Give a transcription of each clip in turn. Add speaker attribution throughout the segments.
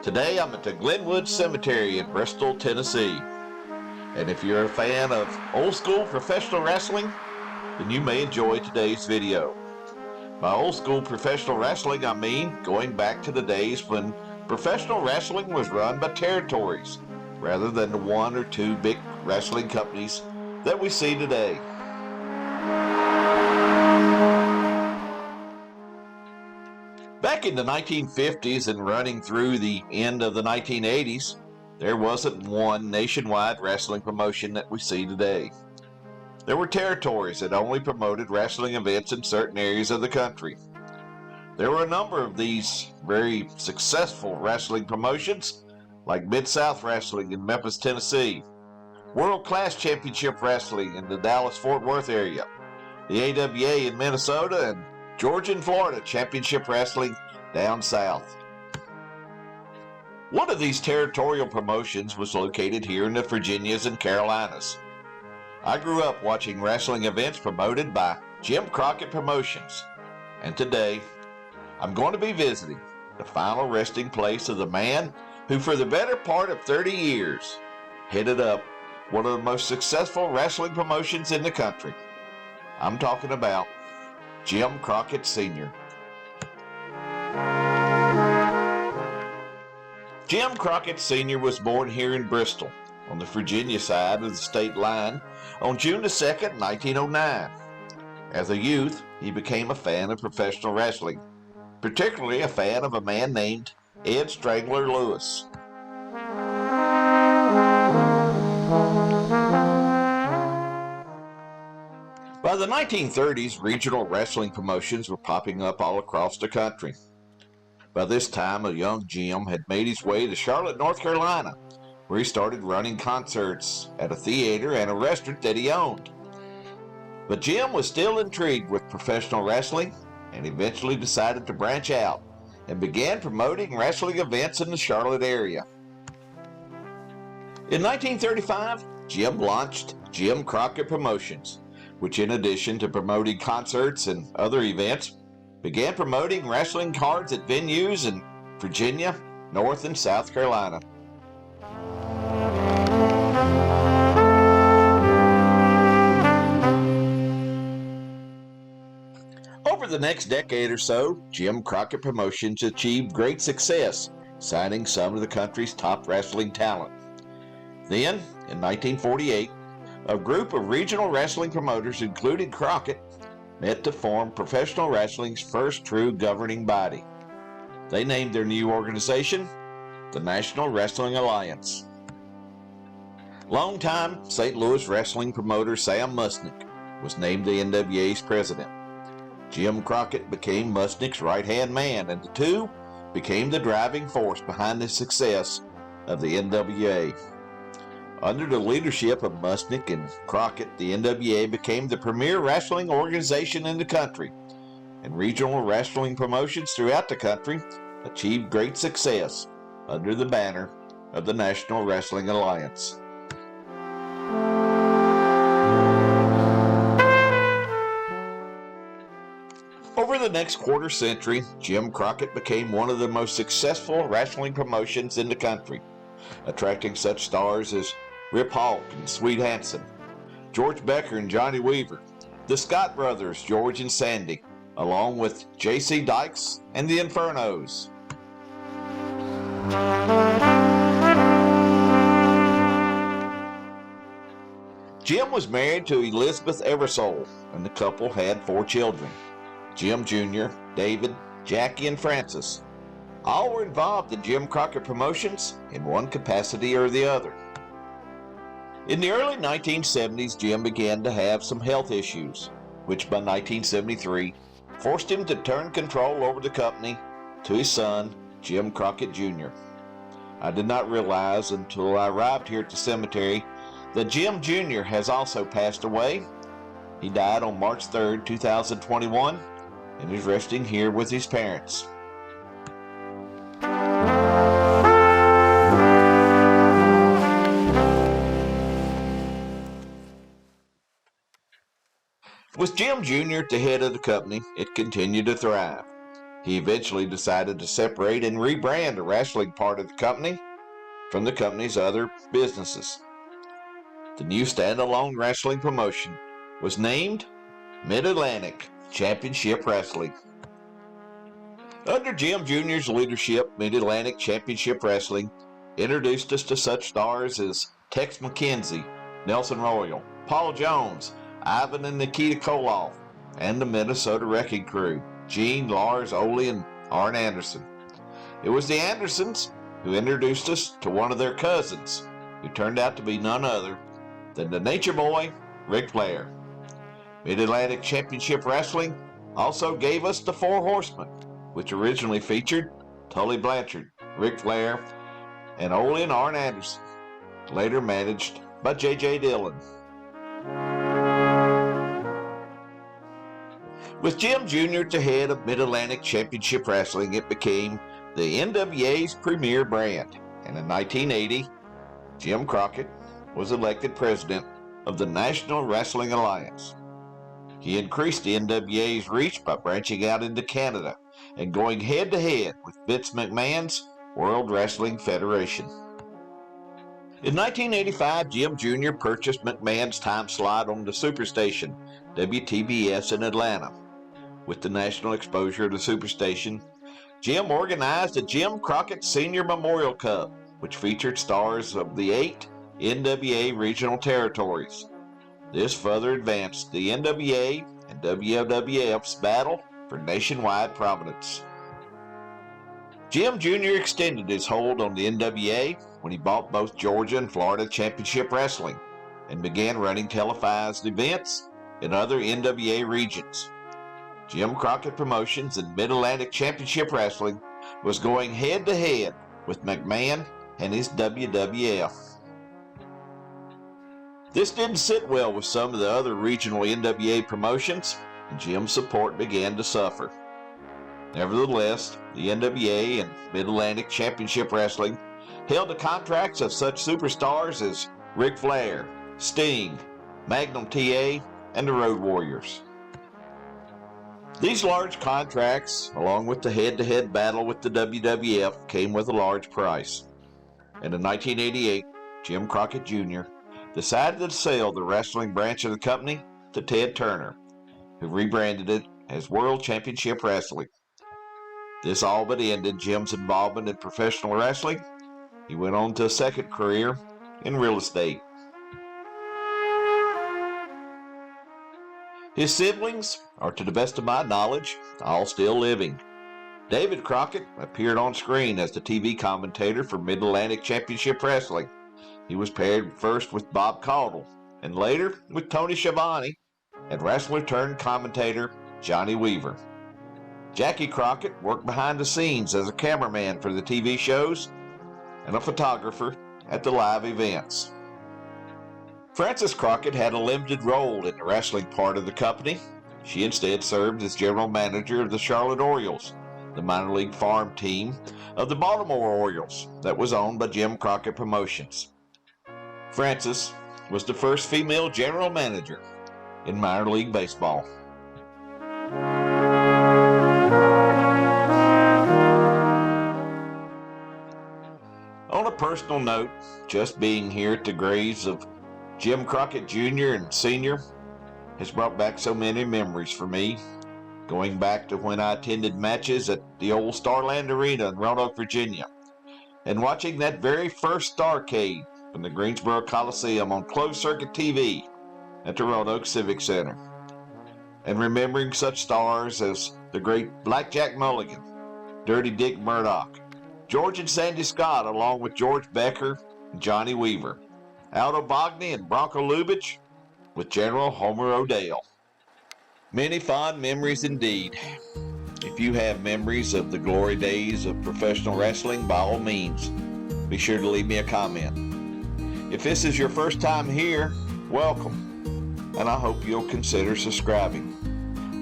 Speaker 1: Today I'm at the Glenwood Cemetery in Bristol, Tennessee. And if you're a fan of old school professional wrestling, then you may enjoy today's video. By old school professional wrestling, I mean going back to the days when professional wrestling was run by territories, rather than the one or two big wrestling companies that we see today. Back in the 1950s and running through the end of the 1980s, there wasn't one nationwide wrestling promotion that we see today. There were territories that only promoted wrestling events in certain areas of the country. There were a number of these very successful wrestling promotions, like Mid-South Wrestling in Memphis, Tennessee, World Class Championship Wrestling in the Dallas-Fort Worth area, the AWA in Minnesota, and Georgia and Florida Championship Wrestling down south. One of these territorial promotions was located here in the Virginias and Carolinas. I grew up watching wrestling events promoted by Jim Crockett Promotions, and today I'm going to be visiting the final resting place of the man who for the better part of 30 years headed up one of the most successful wrestling promotions in the country. I'm talking about Jim Crockett Senior. Jim Crockett Senior was born here in Bristol, on the Virginia side of the state line, on June 2nd, 1909. As a youth, he became a fan of professional wrestling, particularly a fan of a man named Ed Strangler Lewis. By the 1930s, regional wrestling promotions were popping up all across the country. By this time, a young Jim had made his way to Charlotte, North Carolina, where he started running concerts at a theater and a restaurant that he owned. But Jim was still intrigued with professional wrestling and eventually decided to branch out and began promoting wrestling events in the Charlotte area. In 1935, Jim launched Jim Crockett Promotions, which in addition to promoting concerts and other events, began promoting wrestling cards at venues in Virginia, North and South Carolina. Over the next decade or so, Jim Crockett Promotions achieved great success, signing some of the country's top wrestling talent. Then, in 1948, a group of regional wrestling promoters, including Crockett, met to form professional wrestling's first true governing body. They named their new organization the National Wrestling Alliance. Longtime St. Louis wrestling promoter Sam Musnick was named the NWA's president. Jim Crockett became Musnick's right-hand man, and the two became the driving force behind the success of the NWA. Under the leadership of Musnick and Crockett, the NWA became the premier wrestling organization in the country, and regional wrestling promotions throughout the country achieved great success under the banner of the National Wrestling Alliance. Over the next quarter century, Jim Crockett became one of the most successful wrestling promotions in the country, attracting such stars as Rip Hawk and Sweet Hansen, George Becker and Johnny Weaver, the Scott brothers George and Sandy, along with J.C. Dykes and the Infernos. Jim was married to Elizabeth Eversole, and the couple had 4 children: Jim Jr., David, Jackie, and Francis. All were involved in Jim Crockett Promotions in one capacity or the other. In the early 1970s, Jim began to have some health issues, which by 1973 forced him to turn control over the company to his son, Jim Crockett Jr. I did not realize until I arrived here at the cemetery that Jim Jr. has also passed away. He died on March 3rd, 2021, and is resting here with his parents. With Jim Jr. at the head of the company, it continued to thrive. He eventually decided to separate and rebrand the wrestling part of the company from the company's other businesses. The new standalone wrestling promotion was named Mid-Atlantic Championship Wrestling. Under Jim Jr.'s leadership, Mid-Atlantic Championship Wrestling introduced us to such stars as Tex McKenzie, Nelson Royal, Paul Jones, Ivan and Nikita Koloff, and the Minnesota Wrecking Crew, Gene, Lars, Ole, and Arn Anderson. It was the Andersons who introduced us to one of their cousins, who turned out to be none other than the Nature Boy, Ric Flair. Mid-Atlantic Championship Wrestling also gave us the Four Horsemen, which originally featured Tully Blanchard, Ric Flair, and Ole and Arn Anderson, later managed by J.J. Dillon. With Jim Jr. at the head of Mid-Atlantic Championship Wrestling, it became the NWA's premier brand, and in 1980, Jim Crockett was elected president of the National Wrestling Alliance. He increased the NWA's reach by branching out into Canada and going head-to-head with Vince McMahon's World Wrestling Federation. In 1985, Jim Jr. purchased McMahon's time slot on the Superstation, WTBS in Atlanta. With the national exposure of the Superstation, Jim organized the Jim Crockett Senior Memorial Cup, which featured stars of the 8 NWA regional territories. This further advanced the NWA and WWF's battle for nationwide prominence. Jim Jr. extended his hold on the NWA when he bought both Georgia and Florida Championship Wrestling and began running televised events in other NWA regions. Jim Crockett Promotions and Mid-Atlantic Championship Wrestling was going head-to-head with McMahon and his WWF. This didn't sit well with some of the other regional NWA promotions, and Jim's support began to suffer. Nevertheless, the NWA and Mid-Atlantic Championship Wrestling held the contracts of such superstars as Ric Flair, Sting, Magnum TA, and the Road Warriors. These large contracts, along with the head-to-head battle with the WWF, came with a large price. And in 1988, Jim Crockett Jr. decided to sell the wrestling branch of the company to Ted Turner, who rebranded it as World Championship Wrestling. This all but ended Jim's involvement in professional wrestling. He went on to a second career in real estate. His siblings are, to the best of my knowledge, all still living. David Crockett appeared on screen as the TV commentator for Mid-Atlantic Championship Wrestling. He was paired first with Bob Caudle and later with Tony Schiavone and wrestler-turned-commentator Johnny Weaver. Jackie Crockett worked behind the scenes as a cameraman for the TV shows and a photographer at the live events. Frances Crockett had a limited role in the wrestling part of the company. She instead served as general manager of the Charlotte Orioles, the minor league farm team of the Baltimore Orioles that was owned by Jim Crockett Promotions. Frances was the first female general manager in minor league baseball. On a personal note, just being here at the graves of Jim Crockett Jr. and Sr. has brought back so many memories for me, going back to when I attended matches at the old Starland Arena in Roanoke, Virginia, and watching that very first Starcade from the Greensboro Coliseum on closed-circuit TV at the Roanoke Civic Center, and remembering such stars as the great Blackjack Mulligan, Dirty Dick Murdoch, George and Sandy Scott, along with George Becker and Johnny Weaver, Aldo Bogny and Bronco Lubitsch, with General Homer O'Dell. Many fond memories indeed. If you have memories of the glory days of professional wrestling, by all means, be sure to leave me a comment. If this is your first time here, welcome, and I hope you'll consider subscribing.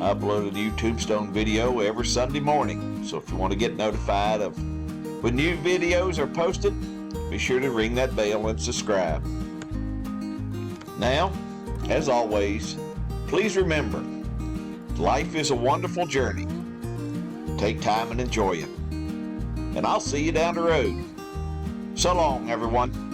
Speaker 1: I upload a new Tombstone video every Sunday morning, so if you want to get notified of when new videos are posted, be sure to ring that bell and subscribe. Now, as always, please remember, life is a wonderful journey. take time and enjoy it. And I'll see you down the road. So long, everyone.